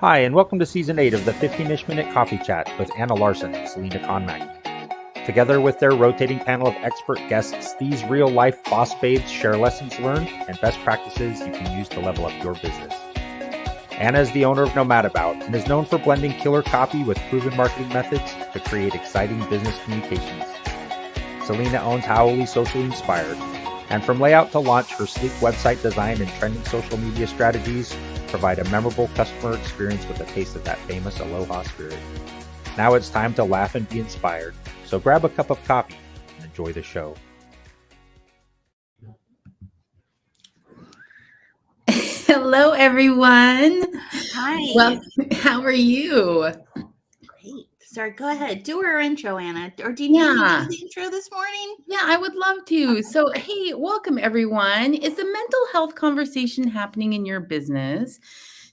Hi, and welcome to Season 8 of the 15-ish Minute Coffee Chat with Anna Larson and Selena Conmack. Together with their rotating panel of expert guests, these real-life boss babes share lessons learned and best practices you can use to level up your business. Anna is the owner of Nomadabout and is known for blending killer copy with proven marketing methods to create exciting business communications. Selena owns Howley Socially Inspired, and from layout to launch, her sleek website design and trending social media strategies provide a memorable customer experience with a taste of that famous Aloha spirit. Now it's time to laugh and be inspired, so grab a cup of coffee and enjoy the show. Hello, everyone. Hi. Well, how are you? Great. Sorry, go ahead. Do our intro, Anna. Or do you need me to do the intro this morning? Yeah, I would love to. So, hey, welcome, everyone. Is the mental health conversation happening in your business?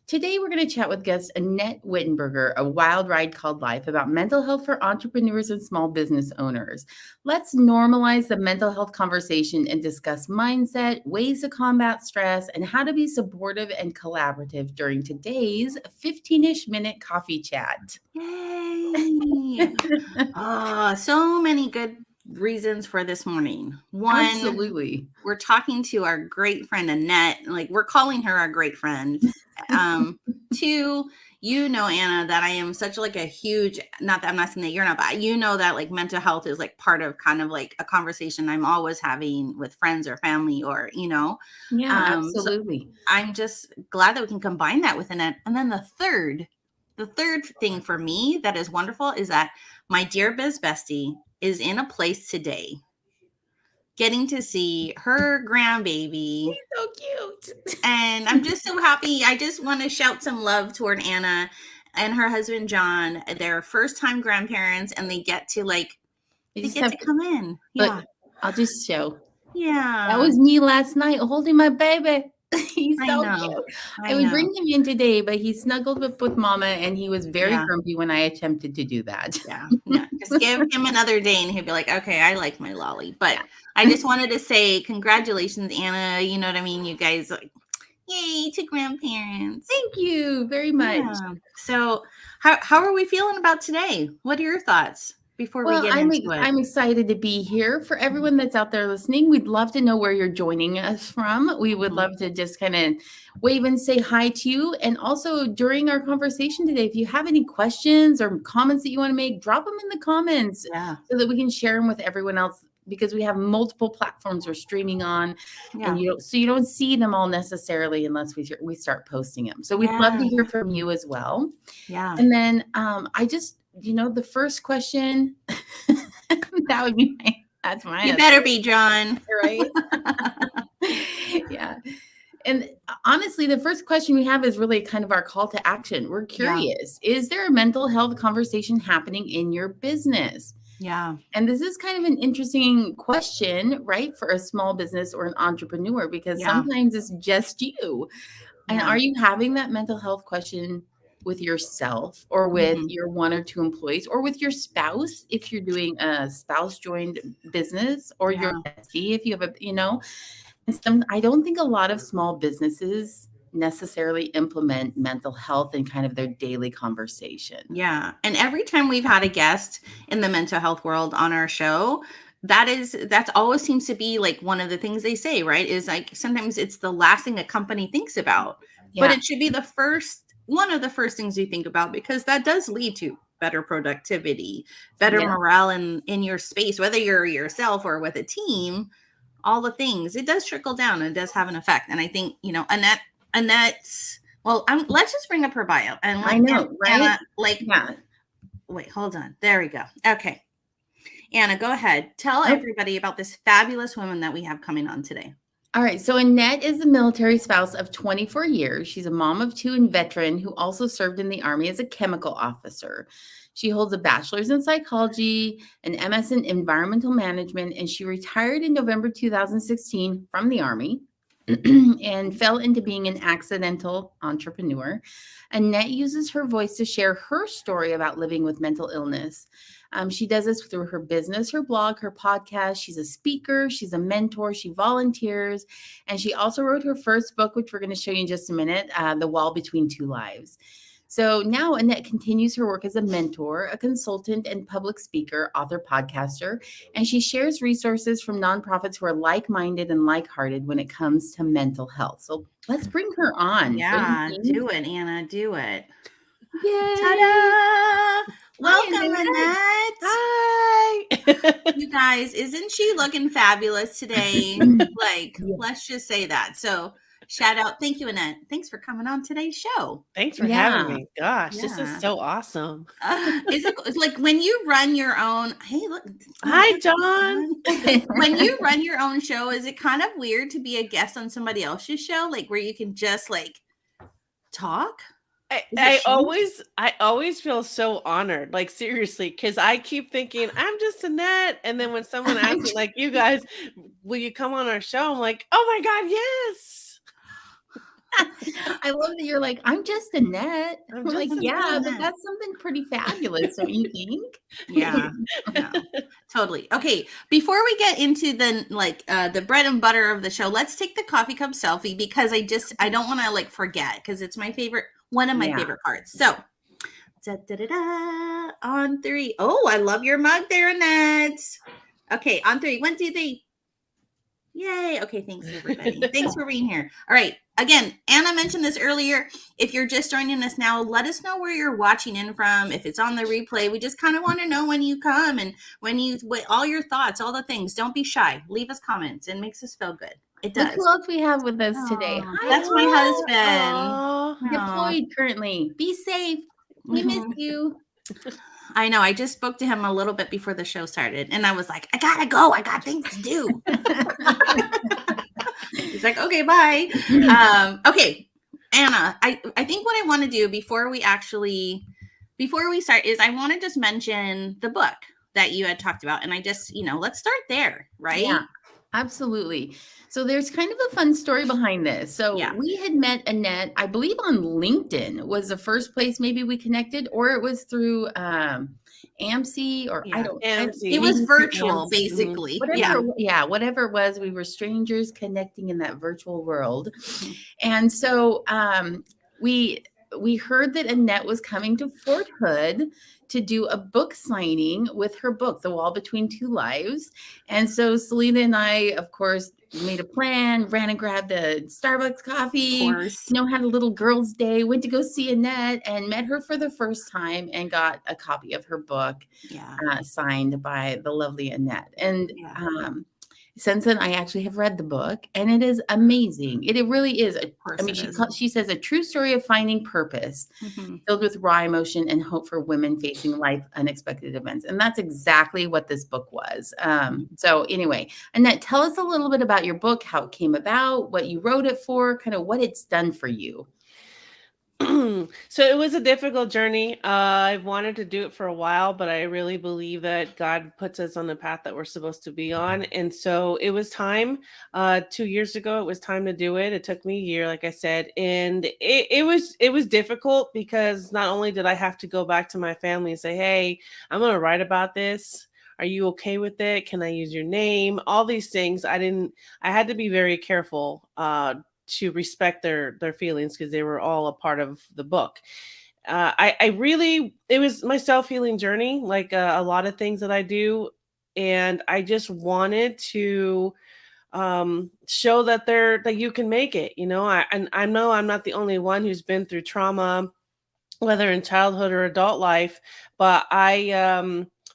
Today, we're going to chat with guest Annette Whittenberger, A Wild Ride Called Life, about mental health for entrepreneurs and small business owners. Let's normalize the mental health conversation and discuss mindset, ways to combat stress, and how to be supportive and collaborative during today's 15-ish minute coffee chat. Yay! So many good reasons for this morning. One, Absolutely. We're talking to our great friend Annette. Like, we're calling her our great friend. Two, you know, Anna, that I am such like a huge, not that I'm not saying that you're not, but you know that like mental health is like part of kind of like a conversation I'm always having with friends or family or, you know. Yeah, absolutely. So I'm just glad that we can combine that with Annette. And then the third thing for me that is wonderful is that my dear biz bestie is in a place today getting to see her grandbaby. He's so cute. And I'm just so happy. I just want to shout some love toward Anna and her husband, John. They're first time grandparents and they get to come in. Yeah. I'll just show. Yeah. That was me last night holding my baby. He's so cute. I would bring him in today, but he snuggled with Mama and he was very grumpy when I attempted to do that. Yeah. Just give him another day and he'll be like, okay, I like my lolly. But I just wanted to say congratulations, Anna. You know what I mean? You guys, yay to grandparents. Thank you very much. Yeah. So how are we feeling about today? What are your thoughts? Before we get into it. I'm excited to be here. For everyone that's out there listening, we'd love to know where you're joining us from. We would love to just kind of wave and say hi to you. And also during our conversation today, if you have any questions or comments that you want to make, drop them in the comments so that we can share them with everyone else, because we have multiple platforms we're streaming on, and you don't see them all necessarily unless we start posting them. So we'd love to hear from you as well. Yeah. And then the first question, that would be that's mine. You better be, John. Right? Yeah. And honestly, the first question we have is really kind of our call to action. We're curious. Is there a mental health conversation happening in your business? Yeah. And this is kind of an interesting question, right, for a small business or an entrepreneur, because sometimes it's just you. And are you having that mental health question with yourself or with your one or two employees or with your spouse, if you're doing a spouse joined business, or your bestie, if you have and I don't think a lot of small businesses necessarily implement mental health in kind of their daily conversation. Yeah. And every time we've had a guest in the mental health world on our show, that's always seems to be like one of the things they say, right? Is like sometimes it's the last thing a company thinks about, but it should be one of the first things you think about, because that does lead to better productivity, better morale in your space, whether you're yourself or with a team, all the things. It does trickle down and it does have an effect. And I think, Annette's, let's just bring up her bio. And I know, right? Wait, hold on. There we go. Okay. Anna, go ahead. Tell everybody about this fabulous woman that we have coming on today. All right. So Annette is a military spouse of 24 years. She's a mom of two and veteran who also served in the Army as a chemical officer. She holds a bachelor's in psychology, an MS in environmental management, and she retired in November 2016 from the Army and fell into being an accidental entrepreneur. Annette uses her voice to share her story about living with mental illness. She does this through her business, her blog, her podcast. She's a speaker. She's a mentor. She volunteers. And she also wrote her first book, which we're going to show you in just a minute, The Wall Between Two Lives. So now Annette continues her work as a mentor, a consultant, and public speaker, author, podcaster, and she shares resources from nonprofits who are like-minded and like-hearted when it comes to mental health. So let's bring her on. Yeah, do it, Anna. Do it. Yay! Ta-da! Welcome, Annette. Annette. Hi. You guys, isn't she looking fabulous today? Like, Yeah. let's just say that. So, shout out. Thank you, Annette. Thanks for coming on today's show. Thanks for Yeah. having me. Gosh, this Yeah. is so awesome. Is it it's like when you run your own? Hey, look. Hi, John. When you run your own show, is it kind of weird to be a guest on somebody else's show, like where you can just like talk? I always feel so honored, like seriously, because I keep thinking I'm just Annette, and then when someone asks me, like, you guys, will you come on our show? I'm like, oh my God, yes. I love that you're like, I'm just Annette. I'm We're like, just yeah, Annette. but that's something pretty fabulous, don't you think? Yeah, no, totally. Okay, before we get into the bread and butter of the show, let's take the coffee cup selfie because I don't want to like forget because it's one of my Yeah. favorite parts. So, da, on 3. Oh, I love your mug there, Annette. Okay, on 3. 1, 2, 3. Yay. Okay, thanks everybody. Thanks for being here. All right. Again, Anna mentioned this earlier. If you're just joining us now, let us know where you're watching in from. If it's on the replay, we just kind of want to know when you come and all your thoughts, all the things. Don't be shy. Leave us comments. It makes us feel good. It Look does. who else we have with us today. Aw, Hi, that's my husband. Aw. deployed currently. Be safe. We miss you. I know. I just spoke to him a little bit before the show started, and I was like, I gotta go. I got things to do. He's like, okay, bye. Okay, Anna, I think what I want to do before we start is I want to just mention the book that you had talked about, and I just, let's start there, right? Yeah, absolutely. So there's kind of a fun story behind this. So Yeah. we had met Annette, I believe on LinkedIn was the first place maybe we connected, or it was through AMC or I Yeah, don't. AMC. It was maybe virtual, AMC. basically. Whatever it was, we were strangers connecting in that virtual world. And so we heard that Annette was coming to Fort Hood to do a book signing with her book, The Wall Between Two Lives. And so Selena and I, of course, made a plan, ran and grabbed a Starbucks coffee, Of course. had a little girls' day, went to go see Annette and met her for the first time and got a copy of her book Yeah. signed by the lovely Annette. And Yeah. since then, I actually have read the book, and it is amazing. It really is. She says a true story of finding purpose, filled with raw emotion and hope for women facing life unexpected events. And that's exactly what this book was. So anyway, Annette, tell us a little bit about your book, how it came about, what you wrote it for, kind of what it's done for you. So it was a difficult journey. I've wanted to do it for a while, but I really believe that God puts us on the path that we're supposed to be on. And so it was time, 2 years ago, it was time to do it. It took me a year, like I said, and it was difficult because not only did I have to go back to my family and say, hey, I'm going to write about this. Are you okay with it? Can I use your name? All these things. I had to be very careful, to respect their feelings because they were all a part of the book. It was my self-healing journey, like a lot of things that I do. And I just wanted to show that you can make it, and I know I'm not the only one who's been through trauma, whether in childhood or adult life, but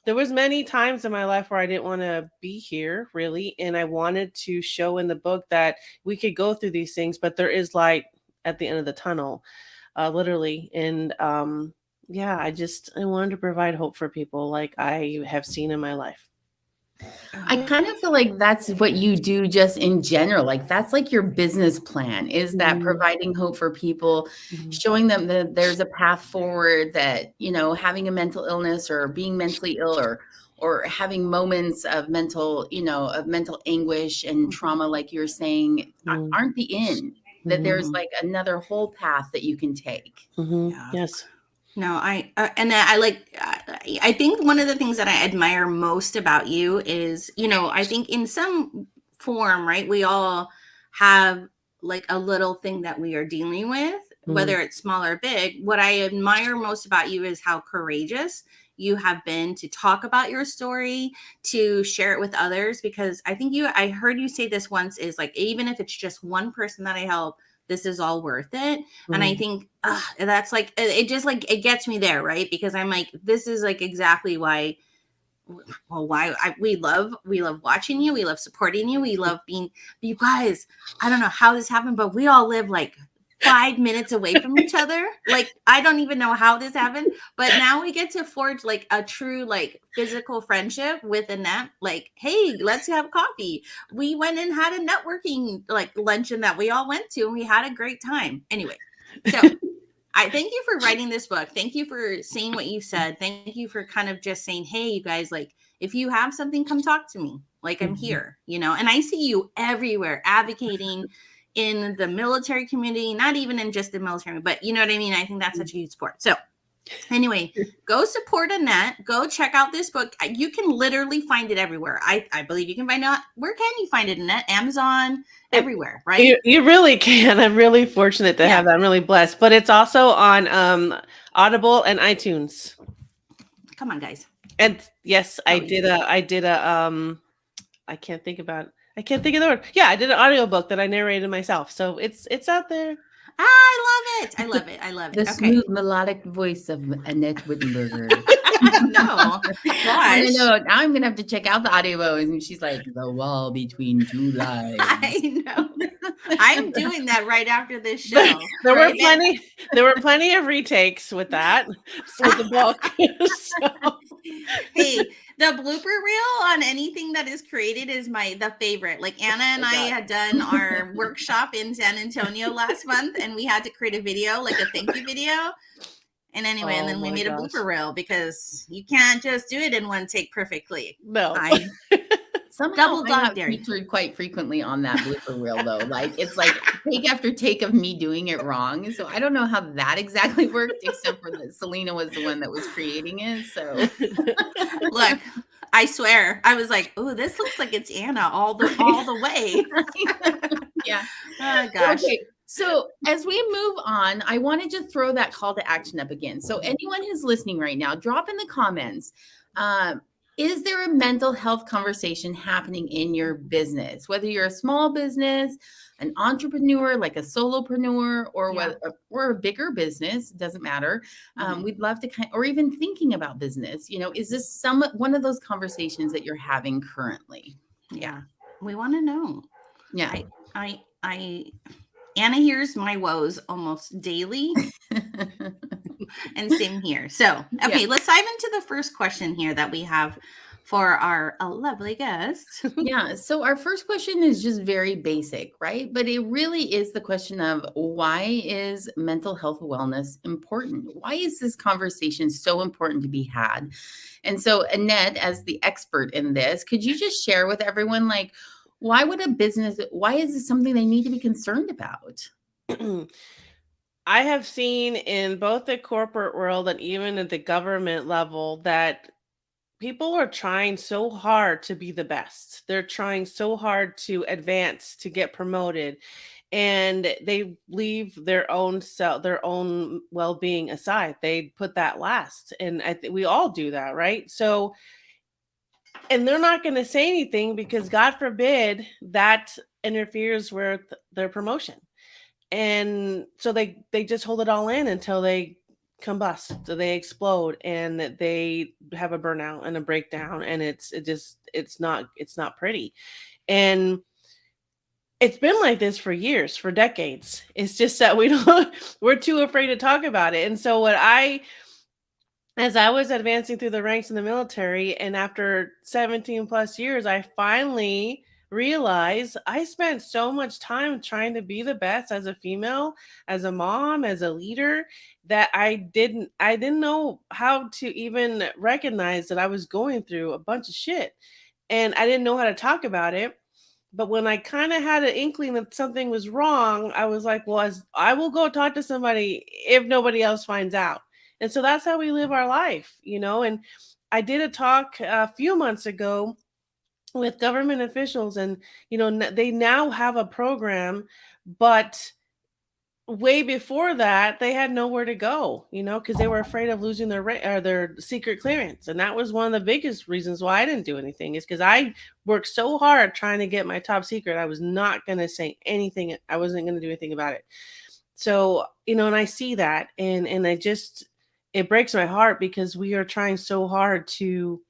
there was many times in my life where I didn't want to be here really. And I wanted to show in the book that we could go through these things, but there is light at the end of the tunnel, literally. And I wanted to provide hope for people like I have seen in my life. I kind of feel like that's what you do just in general. Like that's like your business plan is that providing hope for people, showing them that there's a path forward, that, having a mental illness or being mentally ill or having moments of mental anguish and trauma, like you're saying, aren't the end, that there's like another whole path that you can take. Yeah. Yes. No, I think one of the things that I admire most about you is, I think in some form, right, we all have like a little thing that we are dealing with, whether it's small or big. What I admire most about you is how courageous you have been to talk about your story, to share it with others, because I heard you say this once, is like, even if it's just one person that I help, this is all worth it. And I think that's like, it just like, it gets me there, right? Because I'm like, this is like exactly why we love watching you, we love supporting you, we love being, you guys, I don't know how this happened, but we all live like 5 minutes away from each other. Like, I don't even know how this happened, but now we get to forge like a true like physical friendship with Annette. Like, hey, let's have coffee. We went and had a networking like luncheon that we all went to, and we had a great time. Anyway, so I thank you for writing this book. Thank you for saying what you said. Thank you for kind of just saying, hey, you guys, like, if you have something, come talk to me. Like, I'm here, and I see you everywhere advocating in the military community, not even in just the military, but you know what I mean? I think that's such a huge support. So anyway, go support Annette. Go check out this book. You can literally find it everywhere. I believe you can find out. Where can you find it, Annette? Amazon, everywhere, right? You really can. I'm really fortunate to have that. I'm really blessed. But it's also on Audible and iTunes. Come on, guys. And yes, I did a I can't think of the word. Yeah, I did an audiobook that I narrated myself. So it's out there. I love it. I love it. The smooth melodic voice of Annette Whittenberger. No, I know. Now I'm gonna have to check out the audiobook, and she's like, "The wall between two lives." I know. I'm doing that right after this show. There were plenty of retakes with that, with the book. So. Hey, the blooper reel on anything that is created is the favorite. Like, Anna and I had done our workshop in San Antonio last month, and we had to create a video, like a thank you video. And anyway, and then we made a blooper reel, because you can't just do it in one take perfectly. No. Somehow I have featured quite frequently on that blooper reel, though. Like, it's like take after take of me doing it wrong. So I don't know how that exactly worked, except for that Selena was the one that was creating it. So look, I swear, I was like, "Oh, this looks like it's Anna all the way." Yeah. Oh gosh. Okay. So as we move on, I wanted to throw that call to action up again. So anyone who's listening right now, drop in the comments. Is there a mental health conversation happening in your business? Whether you're a small business, an entrepreneur, like a solopreneur, or a bigger business, doesn't matter. We'd love to or even thinking about business. Is this one of those conversations that you're having currently? Yeah, we want to know. Yeah, Anna hears my woes almost daily. And same here. So, okay, let's dive into the first question here that we have for our lovely guest. Yeah. So our first question is just very basic, right? But it really is the question of, why is mental health wellness important? Why is this conversation so important to be had? And so, Annette, as the expert in this, could you just share with everyone, like, why is this something they need to be concerned about? I have seen in both the corporate world and even at the government level that people are trying so hard to be the best. They're trying so hard to advance, to get promoted, and they leave their own well-being aside. They put that last, and I think we all do that, right? So, and they're not going to say anything because, God forbid, that interferes with their promotion. And so they just hold it all in until they combust, so they explode, and they have a burnout and a breakdown, and it's not pretty. And it's been like this for years, for decades. It's just that we're too afraid to talk about it. And so as I was advancing through the ranks in the military, and after 17 plus years, I finally realize I spent so much time trying to be the best as a female, as a mom, as a leader, that I didn't know how to even recognize that I was going through a bunch of shit, and I didn't know how to talk about it. But when I kind of had an inkling that something was wrong, I was like, well, I will go talk to somebody if nobody else finds out. And so that's how we live our life, and I did a talk a few months ago with government officials, and they now have a program, but way before that, they had nowhere to go, because they were afraid of losing their secret clearance. And that was one of the biggest reasons why I didn't do anything, is because I worked so hard trying to get my top secret. I was not going to say anything. I wasn't going to do anything about it. So, and I see that, and it breaks my heart, because we are trying so hard to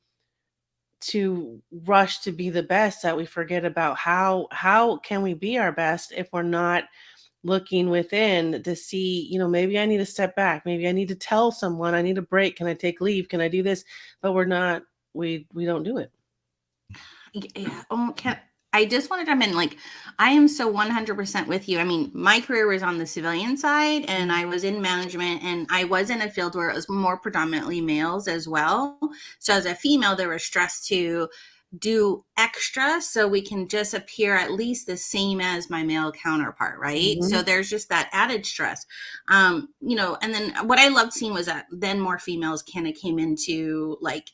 rush to be the best that we forget about how can we be our best if we're not looking within to see, maybe I need to step back. Maybe I need to tell someone I need a break. Can I take leave? Can I do this? But we're not, we don't do it. Yeah. I just want to jump in. Like, I am so 100% with you. I mean, my career was on the civilian side, and I was in management, and I was in a field where it was more predominantly males as well. So as a female, there was stress to do extra so we can just appear at least the same as my male counterpart, right? Mhm. So there's just that added stress. And then what I loved seeing was that then more females kind of came into like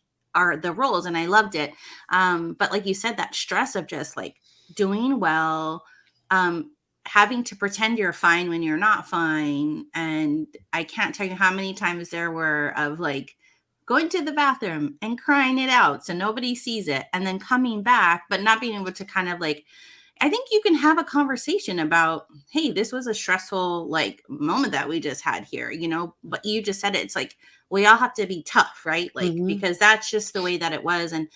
the roles, and I loved it. But like you said, that stress of just like doing well, having to pretend you're fine when you're not fine. And I can't tell you how many times there were of like going to the bathroom and crying it out so nobody sees it, and then coming back, but not being able to kind of like, I think you can have a conversation about, hey, this was a stressful like moment that we just had here, but you just said it. It's like, we all have to be tough, right? Like, because that's just the way that it was. And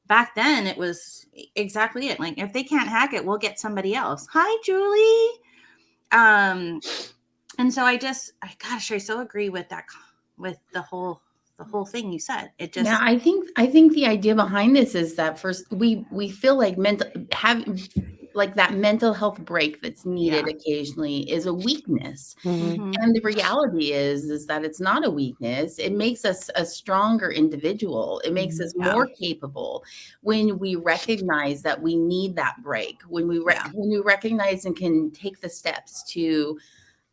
back then it was exactly it. Like, if they can't hack it, we'll get somebody else. Hi, Julie. And so I so agree with that, with the whole thing you said. It just, Yeah, I think the idea behind this is that first we feel like that mental health break that's needed occasionally is a weakness. Mhm. And the reality is that it's not a weakness. It makes us a stronger individual. It makes us more capable when we recognize that we need that break, when we recognize and can take the steps to,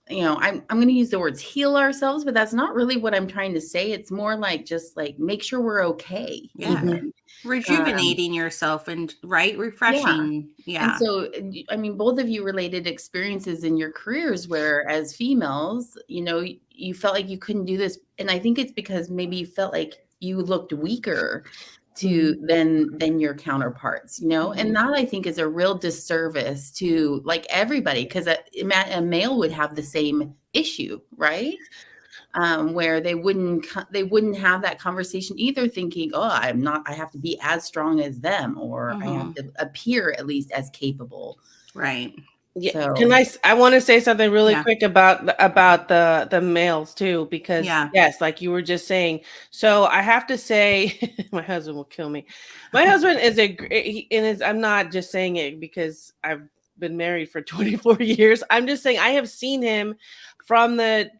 I'm going to use the words heal ourselves, but that's not really what I'm trying to say. It's more like just like make sure we're okay. Even. Rejuvenating yourself and refreshing. Yeah. And so, I mean, both of you related experiences in your careers where as females, you felt like you couldn't do this. And I think it's because maybe you felt like you looked weaker than your counterparts, and that I think is a real disservice to like everybody, because a male would have the same issue, right? Where they wouldn't have that conversation either, thinking, oh, I have to be as strong as them, or I have to appear at least as capable. Right. Yeah. So, I want to say something really quick about the males too, because yes, like you were just saying. So I have to say, my husband will kill me. My husband I'm not just saying it because I've been married for 24 years. I'm just saying I have seen him from the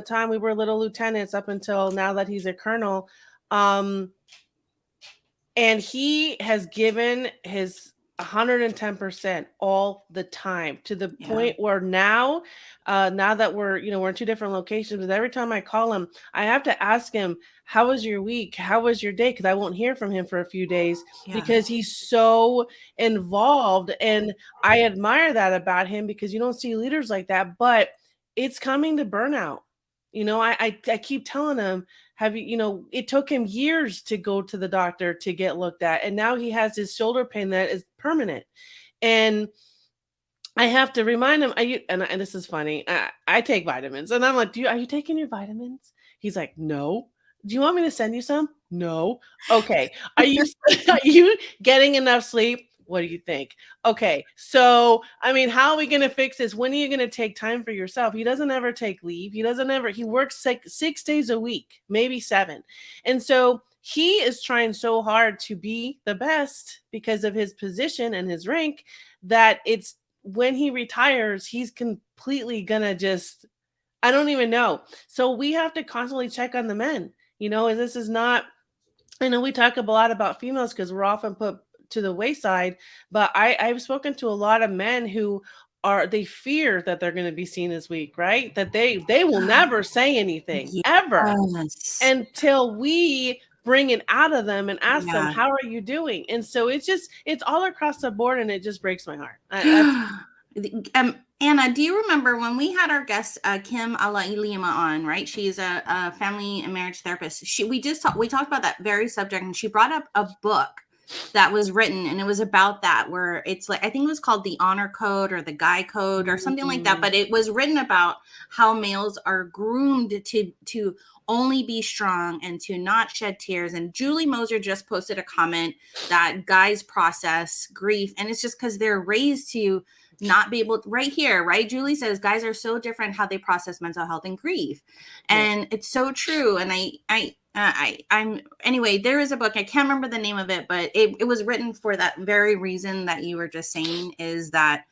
time we were little lieutenants up until now that he's a colonel. And he has given his 110% all the time, to the point where now that we're in two different locations, but every time I call him, I have to ask him, how was your week? How was your day? Because I won't hear from him for a few days because he's so involved. And I admire that about him, because you don't see leaders like that, but it's coming to burnout. I keep telling him, it took him years to go to the doctor to get looked at. And now he has his shoulder pain that is permanent. And I have to remind him, and this is funny, I take vitamins. And I'm like, are you taking your vitamins? He's like, no. Do you want me to send you some? No. Okay. Are you getting enough sleep? What do you think? Okay. So, I mean, how are we going to fix this? When are you going to take time for yourself? He doesn't ever take leave. He works like 6 days a week, maybe 7. And so he is trying so hard to be the best because of his position and his rank, that it's when he retires, he's completely going to just, I don't even know. So we have to constantly check on the men, and this is not, I know we talk a lot about females because we're often put to the wayside, but I've spoken to a lot of men who they fear that they're going to be seen as weak, right? That they will never say anything ever until we bring it out of them and ask them, how are you doing? And so it's all across the board, and it just breaks my heart. Anna, do you remember when we had our guest Kim Alailima on? Right, she's a family and marriage therapist. We talked about that very subject, and she brought up a book that was written, and it was about that, where it's like, I think it was called The Honor Code or The Guy Code or something like that. But it was written about how males are groomed to only be strong and to not shed tears. And Julie Moser just posted a comment that guys process grief, and it's just because they're raised to not be able to, right here, right? Julie says guys are so different how they process mental health and grief. And it's so true. And I'm anyway, there is a book, I can't remember the name of it, but it was written for that very reason that you were just saying, is that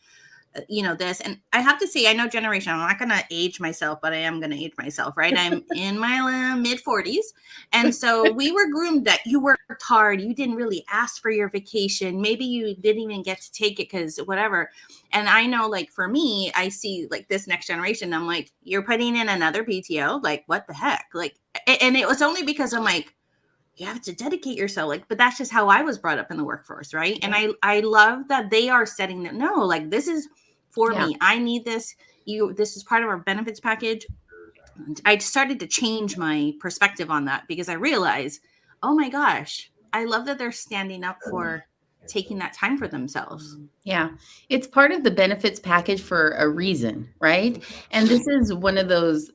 this. And I have to say, I know generation, I'm not going to age myself, but I am going to age myself, right? I'm in my mid 40s. And so we were groomed that you worked hard. You didn't really ask for your vacation. Maybe you didn't even get to take it because whatever. And I know, like, for me, I see like this next generation. I'm like, you're putting in another PTO? Like, what the heck? Like, and it was only because I'm like, you have to dedicate yourself, like, but that's just how I was brought up in the workforce, right? And I love that they are setting that, no, like, this is for me. I need this. This is part of our benefits package. And I started to change my perspective on that, because I realized, oh my gosh, I love that they're standing up for taking that time for themselves. Yeah. It's part of the benefits package for a reason, right? And this is one of those,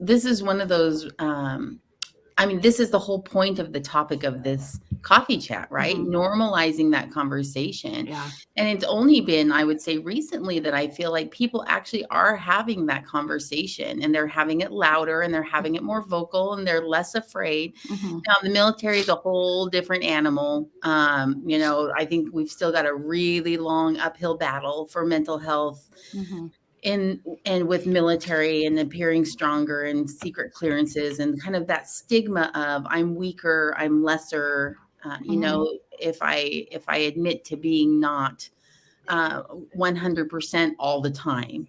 I mean, this is the whole point of the topic of this coffee chat, right? Normalizing that conversation. Yeah. And it's only been, I would say, recently that I feel like people actually are having that conversation, and they're having it louder, and they're having it more vocal, and they're less afraid. Now, the military is a whole different animal. I think we've still got a really long uphill battle for mental health. And with military and appearing stronger and secret clearances and kind of that stigma of I'm weaker, I'm lesser, if I admit to being not 100% all the time,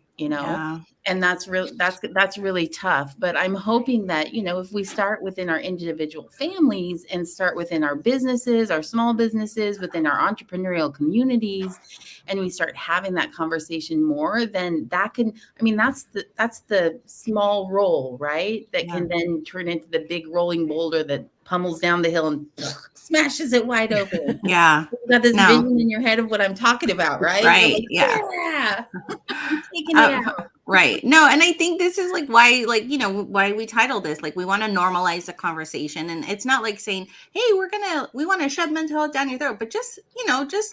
and that's really tough. But I'm hoping that, if we start within our individual families and start within our businesses, our small businesses, within our entrepreneurial communities, and we start having that conversation more, then that can, that's the small roll, right? That can then turn into the big rolling boulder that pummels down the hill and smashes it wide open. Yeah. You've got this vision in your head of what I'm talking about, right? Right. Like, yeah. Taking it out. Right. No, and I think this is like why, why we titled this, like, we want to normalize the conversation. And it's not like saying, hey, we want to shove mental health down your throat, but just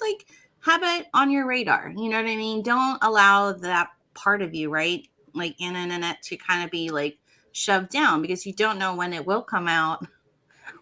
like have it on your radar. You know what I mean? Don't allow that part of you, right? Like Anna and Annette, to kind of be like shoved down, because you don't know when it will come out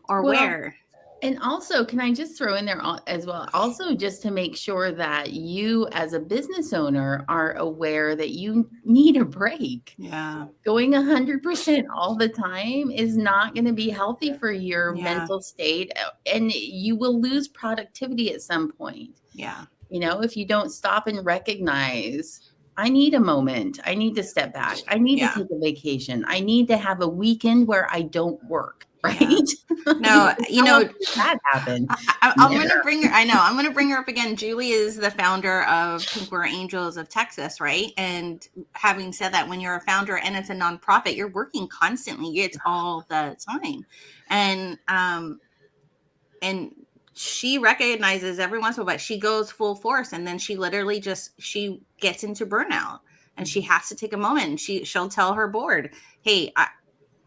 or where. And also, can I just throw in there as well, also just to make sure that you as a business owner are aware that you need a break. Yeah. Going 100% all the time is not going to be healthy for your mental state, and you will lose productivity at some point. Yeah. If you don't stop and recognize, I need a moment. I need to step back. I need to take a vacation. I need to have a weekend where I don't work. Right? No, that happened. I'm going to bring her. I know I'm going to bring her up again. Julie is the founder of Pink We're Angels of Texas, right? And having said that, when you're a founder and it's a nonprofit, you're working constantly. It's all the time, and she recognizes every once in a while, but she goes full force, and then she literally she gets into burnout, and she has to take a moment. And she'll tell her board, "Hey,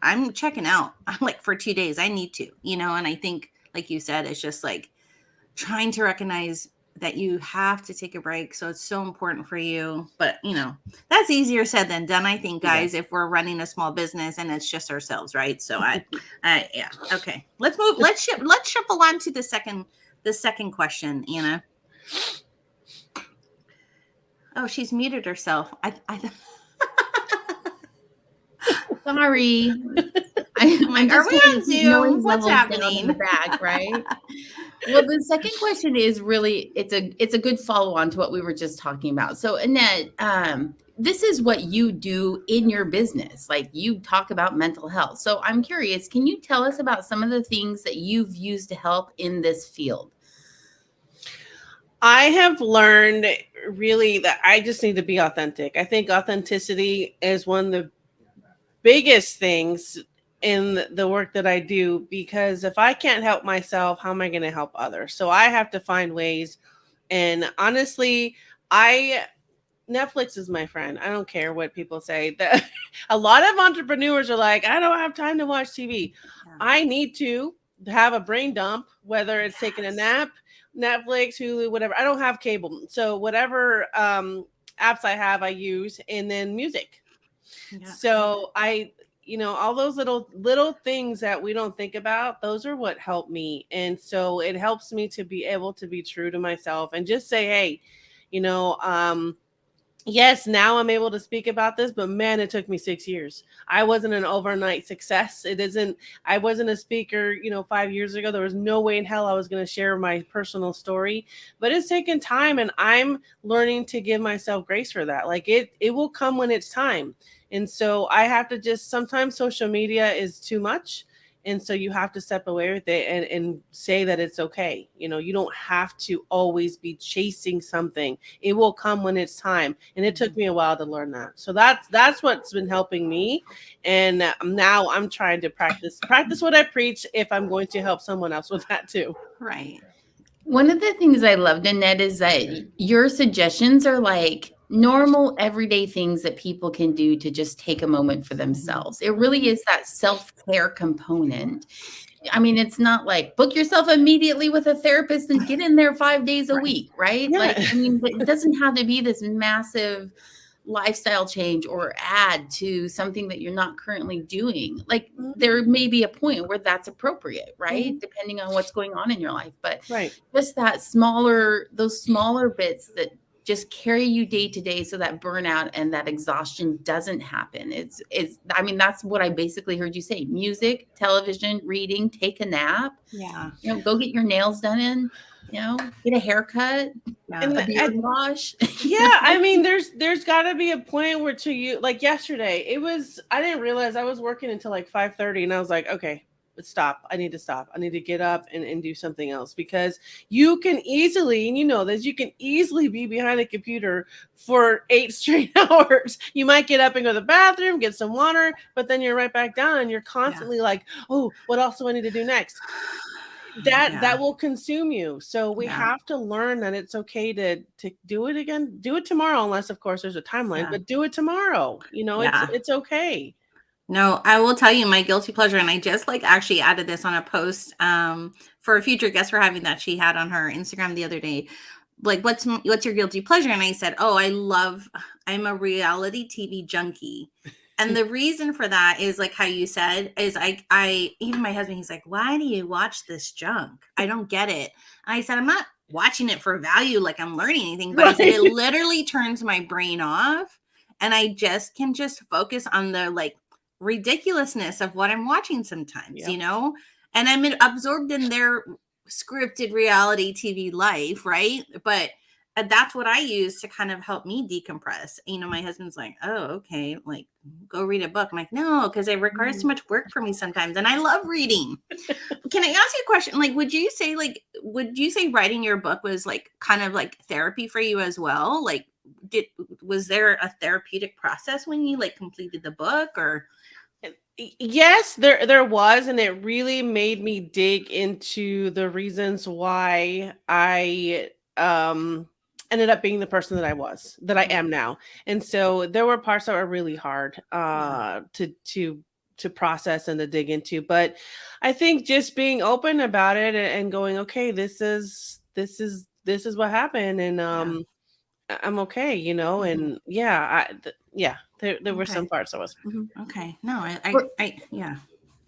I'm checking out. I'm like, for 2 days, I need to, and I think, like you said, it's just like trying to recognize that you have to take a break. So it's so important for you. But, that's easier said than done, I think, guys, if we're running a small business and it's just ourselves, right? So yeah. Okay. Let's move. Let's shuffle on to the second question, Anna. Oh, she's muted herself. Sorry. Are we on Zoom? What's happening? In the back, right? Well, the second question is really, it's a good follow-on to what we were just talking about. So, Annette, this is what you do in your business. Like, you talk about mental health. So I'm curious, can you tell us about some of the things that you've used to help in this field? I have learned really that I just need to be authentic. I think authenticity is one of the biggest things in the work that I do, because if I can't help myself, how am I going to help others? So I have to find ways. And honestly, I Netflix is my friend. I don't care what people say. A lot of entrepreneurs are like, I don't have time to watch TV. Yeah. I need to have a brain dump, whether it's taking a nap, Netflix, Hulu, whatever. I don't have cable. So whatever apps I have, I use, and then music. Yeah. So all those little things that we don't think about, those are what help me. And so it helps me to be able to be true to myself and just say, hey, you know, yes, now I'm able to speak about this, but man, it took me 6 years. I wasn't an overnight success. I wasn't a speaker, 5 years ago. There was no way in hell I was going to share my personal story, but it's taken time, and I'm learning to give myself grace for that. Like it will come when it's time. And so I have to just, sometimes social media is too much. And so you have to step away with it and say that it's okay. You don't have to always be chasing something. It will come when it's time. And it took me a while to learn that. So that's what's been helping me. And now I'm trying to practice what I preach, if I'm going to help someone else with that too. Right. One of the things I loved, Annette, is that your suggestions are like normal, everyday things that people can do to just take a moment for themselves. It really is that self-care component. I mean, it's not like book yourself immediately with a therapist and get in there 5 days a week, right? Yeah. Like, I mean, it doesn't have to be this massive lifestyle change or add to something that you're not currently doing. Like, there may be a point where that's appropriate, right? Depending on what's going on in your life. But just those smaller bits that just carry you day to day, so that burnout and that exhaustion doesn't happen. I mean, that's what I basically heard you say: music, television, reading, take a nap, go get your nails done get a haircut, a beard wash. Yeah, I mean, there's got to be a point where, to you, like yesterday, I didn't realize I was working until like 5:30, and I was like, okay, let's stop. I need to stop. I need to get up and do something else, because you can easily, and you can easily be behind a computer for 8 straight hours. You might get up and go to the bathroom, get some water, but then you're right back down, and you're constantly like, oh, what else do I need to do next? That will consume you. So we have to learn that it's okay to do it again. Do it tomorrow, unless of course there's a timeline, but do it tomorrow. It's okay. No, I will tell you my guilty pleasure, and I just actually added this on a post for a future guest we're having that she had on her Instagram the other day. Like, what's your guilty pleasure? And I said, I'm a reality TV junkie. And the reason for that is, like how you said, is I even my husband, he's like, why do you watch this junk? I don't get it. And I said, I'm not watching it for value, like I'm learning anything, but I said, it literally turns my brain off, and I can focus on the ridiculousness of what I'm watching sometimes, and I'm absorbed in their scripted reality TV life, right? But that's what I use to kind of help me decompress. My husband's like, oh, okay, like go read a book. I'm like, no, because it requires too much work for me sometimes, and I love reading. Can I ask you a question? Like, would you say writing your book was kind of like therapy for you as well? Like, was there a therapeutic process when you completed the book? Or yes, there was, and it really made me dig into the reasons why I ended up being the person that I am now. And so there were parts that were really hard to process and to dig into. But I think just being open about it and going, okay, this is what happened, and I'm okay, and there were some parts I was. Okay. No, I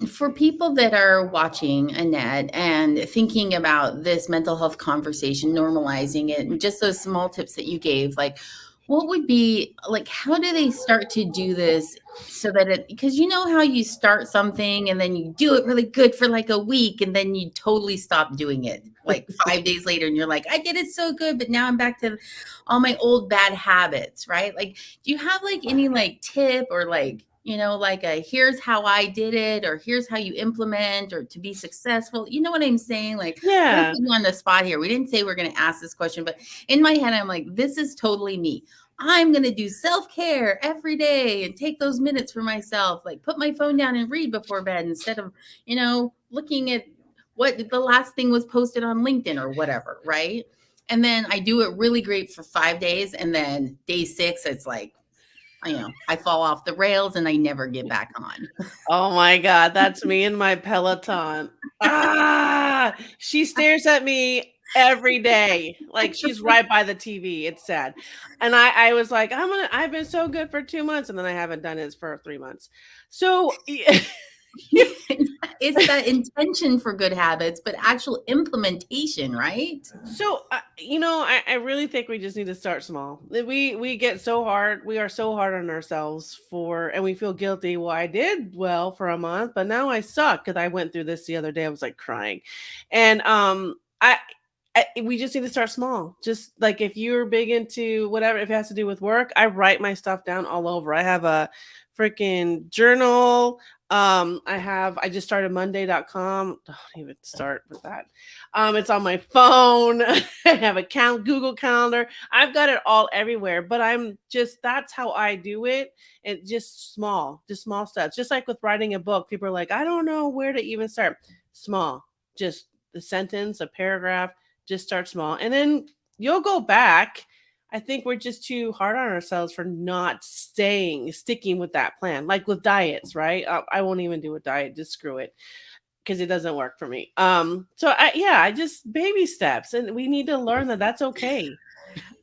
For people that are watching, Annette, and thinking about this mental health conversation, normalizing it, and just those small tips that you gave, what would be how do they start to do this, so that because how you start something and then you do it really good for a week, and then you totally stop doing it 5 days later, and you're like, I did it so good, but now I'm back to all my old bad habits, right? Do you have any tip or like here's how I did it, or here's how you implement, or to be successful. You know what I'm saying? Like, we're putting you on the spot here. We didn't say we're going to ask this question, but in my head, I'm like, this is totally me. I'm going to do self-care every day and take those minutes for myself, like put my phone down and read before bed instead of, looking at what the last thing was posted on LinkedIn or whatever. Right. And then I do it really great for 5 days. And then day 6, it's like, I fall off the rails and I never get back on. Oh my God. That's me and my Peloton. She stares at me every day. Like she's right by the TV. It's sad. And I was like, I've been so good for 2 months. And then I haven't done it for 3 months. So it's that intention for good habits, but actual implementation, right? So, I really think we just need to start small. We get so hard. We are so hard on ourselves and we feel guilty. Well, I did well for a month, but now I suck because I went through this the other day. I was like crying. And we just need to start small. Just like if you're big into whatever, if it has to do with work, I write my stuff down all over. I have a freaking journal. I just started Monday.com. Don't even start with that. It's on my phone. I have a Google Calendar. I've got it all everywhere, but that's how I do it. And just small steps. Just like with writing a book, people are like, I don't know where to even start. Small, just the sentence, a paragraph, just start small. And then you'll go back. I think we're just too hard on ourselves for not sticking with that plan. Like with diets, right? I won't even do a diet. Just screw it because it doesn't work for me. I just baby steps, and we need to learn that that's okay.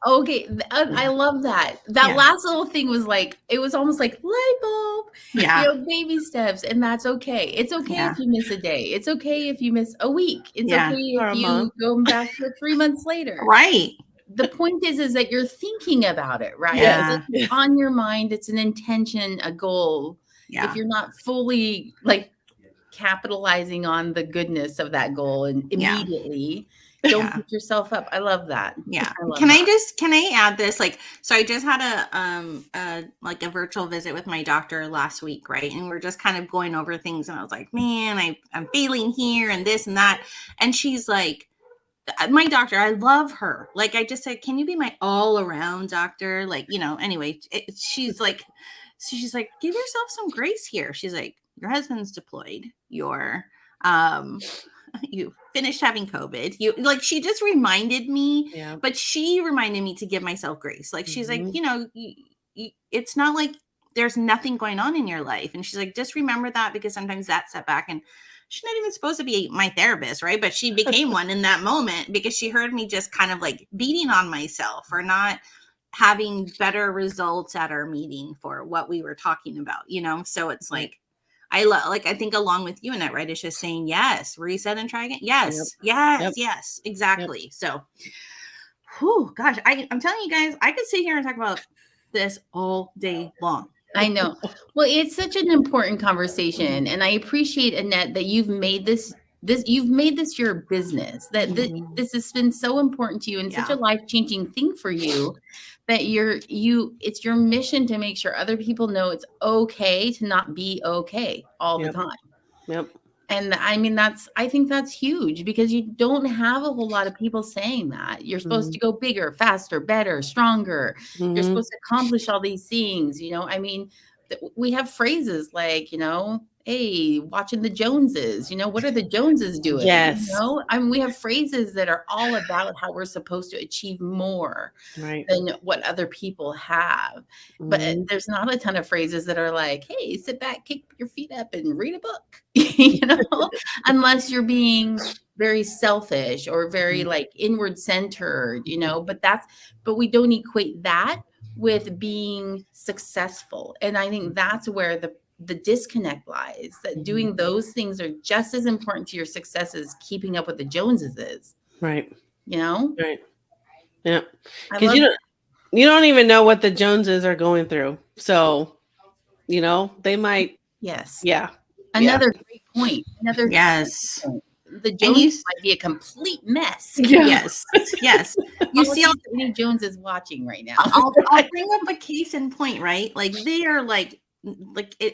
Okay, I love that. That last little thing was like, it was almost like light bulb. Yeah, baby steps, and that's okay. It's okay if you miss a day. It's okay if you miss a week. It's okay if you go back to 3 months later. Right. The point is that you're thinking about it, right? Yeah. It's on your mind. It's an intention, a goal. Yeah. If you're not fully like capitalizing on the goodness of that goal and immediately, don't beat yourself up. I love that. Yeah. Can I add this? Like, so I just had a virtual visit with my doctor last week, right? And we're just kind of going over things, and I was like, man, I'm failing here and this and that. And she's like, my doctor, I love her. Like, I just said, can you be my all around doctor? Like, anyway, she's like, give yourself some grace here. She's like, your husband's deployed. You finished having COVID. She just reminded me, but she reminded me to give myself grace. Like, she's like, it's not like there's nothing going on in your life. And she's like, just remember that, because sometimes that setback, and she's not even supposed to be my therapist, right? But she became one in that moment because she heard me just kind of like beating on myself for not having better results at our meeting for what we were talking about, So it's like, I think along with you, Annette, right? It's just saying, yes, reset and try again. Yes, yes, exactly. Yep. So, gosh, I'm telling you guys, I could sit here and talk about this all day long. I know. Well, it's such an important conversation, and I appreciate, Annette, that you've made this your business, that this has been so important to you and such a life-changing thing for you, that it's your mission to make sure other people know it's okay to not be okay all the time. Yep. And I mean, I think that's huge, because you don't have a whole lot of people saying that. You're supposed to go bigger, faster, better, stronger. You're supposed to accomplish all these things. I mean, we have phrases like, hey, watching the Joneses, what are the Joneses doing? Yes. I mean, we have phrases that are all about how we're supposed to achieve more than what other people have. But there's not a ton of phrases that are like, hey, sit back, kick your feet up and read a book, unless you're being very selfish or very like inward centered, but we don't equate that with being successful. And I think that's where the disconnect lies, that doing those things are just as important to your success as keeping up with the Joneses is. Right. Right. Yeah. Because you don't even know what the Joneses are going through. So, they might. Yes. Yeah. Another great point. Yes. Point. The Joneses might be a complete mess. Yeah. Yes. Yes. You see any Joneses watching right now. I'll bring up a case in point, right? Like, they are like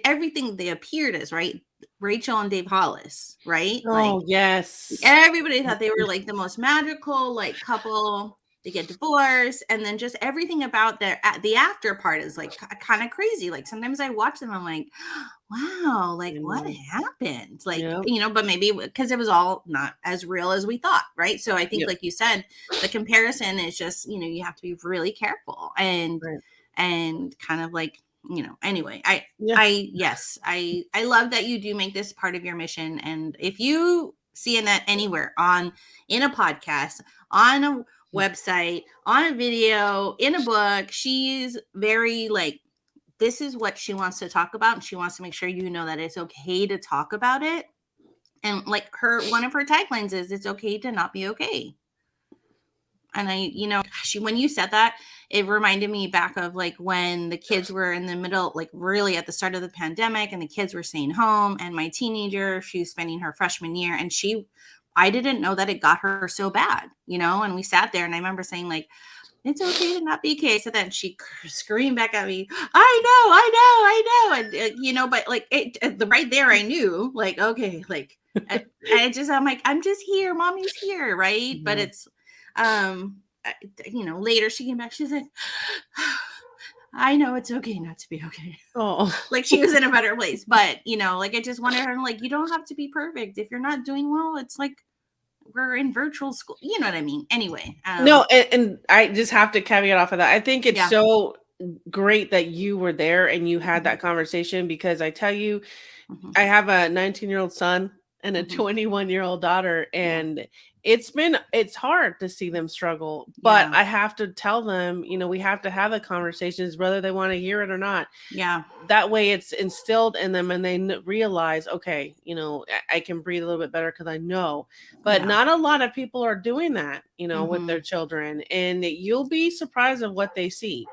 everything they appeared as, right? Rachel and Dave Hollis, right? Oh, yes. Everybody thought they were like the most magical like couple. They get divorced, and then just everything about the after part is like kind of crazy. Like sometimes I watch them, I'm like, wow, like what happened? Like, but maybe because it was all not as real as we thought, right? So I think, like you said, the comparison is just, you have to be really careful and kind of like, anyway, I love that you do make this part of your mission. And if you see Annette anywhere in a podcast, on a website, on a video, in a book, she's very like, this is what she wants to talk about. And she wants to make sure that it's okay to talk about it. And like one of her taglines is, it's okay to not be okay. And when you said that, it reminded me back of like when the kids were in the middle, like really at the start of the pandemic, and the kids were staying home, and my teenager, she's spending her freshman year, and I didn't know that it got her so bad, and we sat there, and I remember saying like, it's okay to not be okay. So then she screamed back at me, I know. And, but like right there, I knew like, okay, like, I'm like, I'm just here. Mommy's here. Right. But it's, later she came back, she's like, I know it's okay not to be okay. Oh, like she was in a better place, but like I just wanted her to like, you don't have to be perfect. If you're not doing well, it's like, we're in virtual school. You know what I mean? Anyway. No, and I just have to caveat off of that. I think it's so great that you were there and you had that conversation, because I tell you, I have a 19-year-old son and a 21-year-old daughter, and it's hard to see them struggle, but I have to tell them, we have to have the conversations whether they want to hear it or not. Yeah. That way it's instilled in them, and they realize, okay, I can breathe a little bit better because I know. But not a lot of people are doing that, with their children, and you'll be surprised of what they see.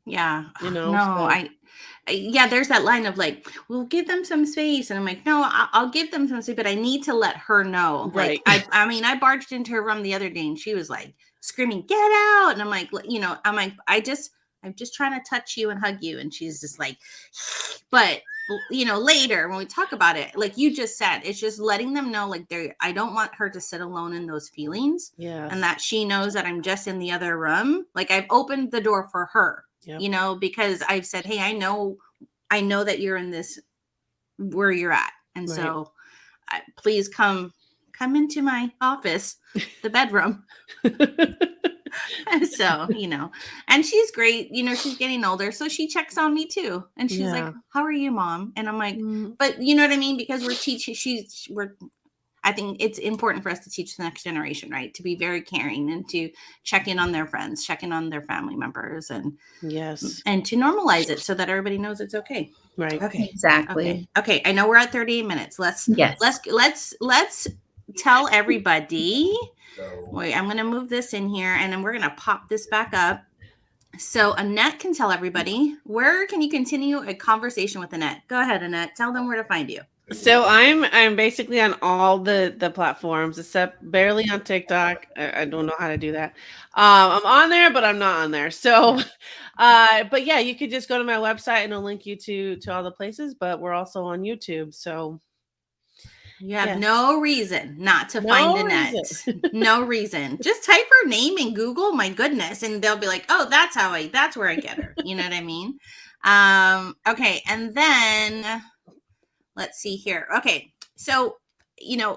Yeah. There's that line of like, we'll give them some space. And I'm like, no, I'll give them some space, but I need to let her know. Right. Like, I barged into her room the other day, and she was like screaming, get out. And I'm like, I'm just trying to touch you and hug you. And she's just like, but later when we talk about it, like you just said, it's just letting them know, like, I don't want her to sit alone in those feelings. Yeah. And that she knows that I'm just in the other room. Like I've opened the door for her. Yep. Because I've said, hey, I know that you're in this where you're at. And so please come into my office, the bedroom. So, and she's great. She's getting older. So she checks on me too. And she's like, how are you, Mom? And I'm like, but you know what I mean? Because we're teaching, I think it's important for us to teach the next generation, right? To be very caring and to check in on their friends, check in on their family members, and and to normalize it so that everybody knows it's okay. Right. Okay. Exactly. Okay. I know we're at 38 minutes. Let's tell everybody. Wait, I'm going to move this in here, and then we're going to pop this back up. So Annette can tell everybody, where can you continue a conversation with Annette? Go ahead, Annette. Tell them where to find you. So I'm basically on all the platforms except barely on TikTok. I don't know how to do that. I'm on there, but I'm not on there. So, but yeah, you could just go to my website and it'll link you to all the places. But we're also on YouTube. So you have no reason not to find Annette. No reason. Just type her name in Google. My goodness, and they'll be like, "Oh, that's where I get her." You know what I mean? Okay, and then. Let's see here. Okay. So, Anna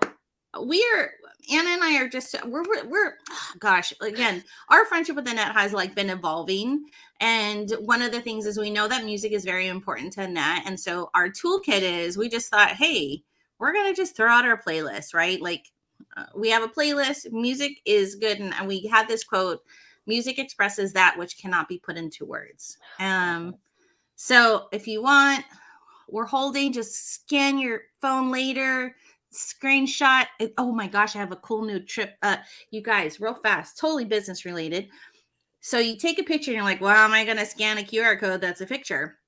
and I are just, we're gosh, again, our friendship with Annette has like been evolving. And one of the things is we know that music is very important to Annette. And so our toolkit is, we just thought, hey, we're going to just throw out our playlist, right? Like we have a playlist, music is good. And we had this quote, music expresses that which cannot be put into words. So if you want, we're holding, just scan your phone later, screenshot. Oh my gosh, I have a cool new trip. You guys, real fast, totally business related. So you take a picture and you're like, well, am I going to scan a QR code? That's a picture.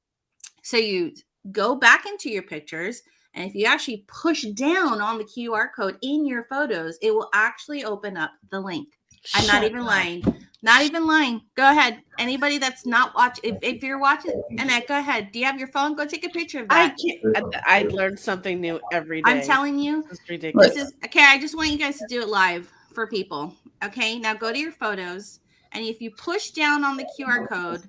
So you go back into your pictures. And if you actually push down on the QR code in your photos, it will actually open up the link I'm not even lying. Not even lying. Go ahead. Anybody that's not watching, if you're watching, Annette, go ahead. Do you have your phone? Go take a picture of I that. can't. I learn something new every day. I'm telling you, this is ridiculous. this is okay. I just want you guys to do it live for people. Okay, now go to your photos, and if you push down on the QR code,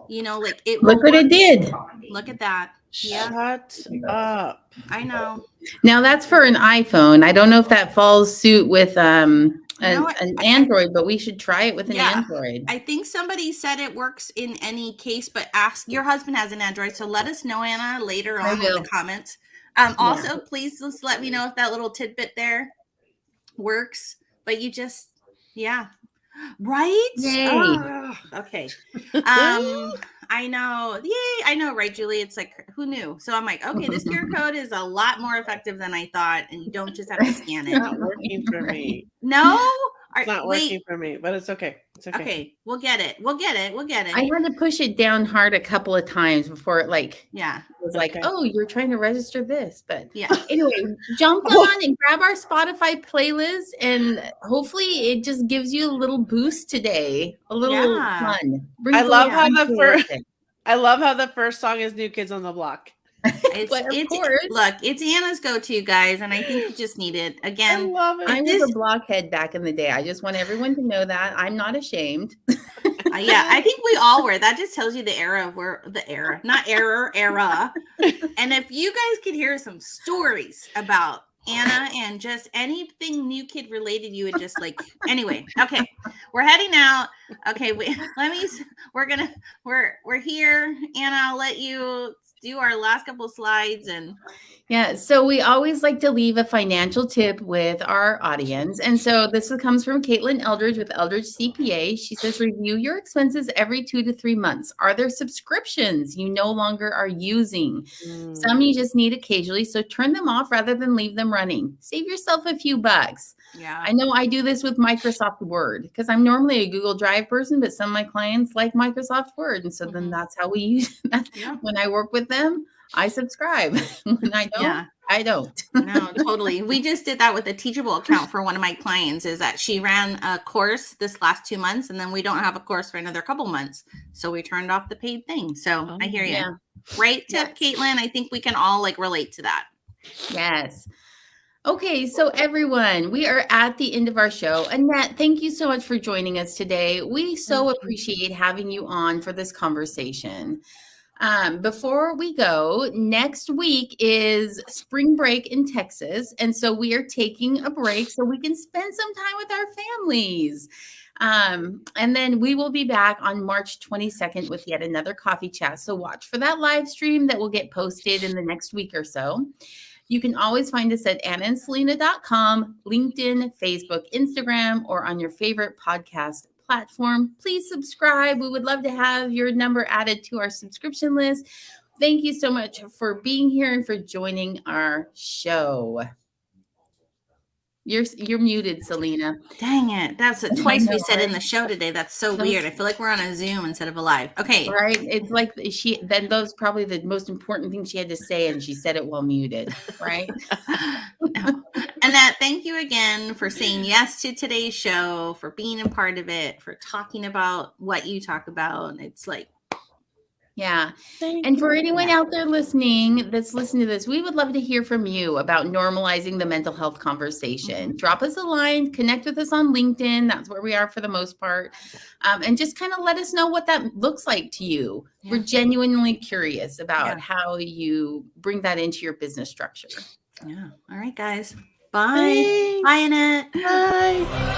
you know, like it. Look what it did. Look at that. Yeah. Shut up. I know. Now that's for an iPhone. I don't know if that falls suit with an Android, but we should try it with an Android. I think somebody said it works in any case, but ask your husband has an Android, so let us know, Anna, later on in the comments. Also, please just let me know if that little tidbit there works. But you just, right? Yay. Okay. I know. Yay. I know, right, Julie? It's like, who knew? So I'm like, okay, this QR code is a lot more effective than I thought. And you don't just have to scan it. It's not working for me. No? It's not working for me, but it's okay. It's okay. Okay. We'll get it. We'll get it. I had to push it down hard a couple of times before it was like, Okay. oh, you're trying to register this. But Yeah. anyway, jump on and grab our Spotify playlist, and hopefully it just gives you a little boost today. A little fun. I love how the first song is New Kids on the Block. It's Anna's go-to, guys, and I think you just need it. Again, I love it. I was a blockhead back in the day. I just want everyone to know that. I'm not ashamed. I think we all were. That just tells you the era of era. And if you guys could hear some stories about Anna and just anything New Kid related, you would just like. Anyway, okay, we're heading out. Okay, we're here. Anna, I'll let you do our last couple slides. And so we always like to leave a financial tip with our audience, and so this comes from Caitlin Eldridge with Eldridge CPA. She says, review your expenses every 2 to 3 months. Are there subscriptions you no longer are using? Some you just need occasionally, so turn them off rather than leave them running. Save yourself a few bucks. I know I do this with Microsoft Word because I'm normally a Google Drive person, but some of my clients like Microsoft Word, and so then that's how we use that. When I work with them, I subscribe. When I don't, I don't. No, totally. We just did that with a Teachable account for one of my clients, is that she ran a course this last 2 months, and then we don't have a course for another couple months. So we turned off the paid thing. So I hear you. Great tip, Caitlin. I think we can all relate to that. Yes. Okay, so everyone, we are at the end of our show. Annette, thank you so much for joining us today. We so appreciate having you on for this conversation. Before we go, next week is spring break in Texas. And so we are taking a break so we can spend some time with our families. And then we will be back on March 22nd with yet another coffee chat. So watch for that live stream that will get posted in the next week or so. You can always find us at AnnaandSelena.com, LinkedIn, Facebook, Instagram, or on your favorite podcast platform. Please subscribe. We would love to have your number added to our subscription list. Thank you so much for being here and for joining our show. You're muted, Selena. Dang it. That's twice we said in the show today. That's so weird. I feel like we're on a Zoom instead of a live. Okay. Right. It's like those probably the most important thing she had to say, and she said it while muted. Right. Annette, thank you again for saying yes to today's show, for being a part of it, for talking about what you talk about. It's like, and for anyone out there listening that's listening to this, we would love to hear from you about normalizing the mental health conversation. Drop us a line, connect with us on LinkedIn. That's where we are for the most part. And just kind of let us know what that looks like to you. We're genuinely curious about how you bring that into your business structure. All right, guys. Bye. Thanks. Bye, Annette. Bye.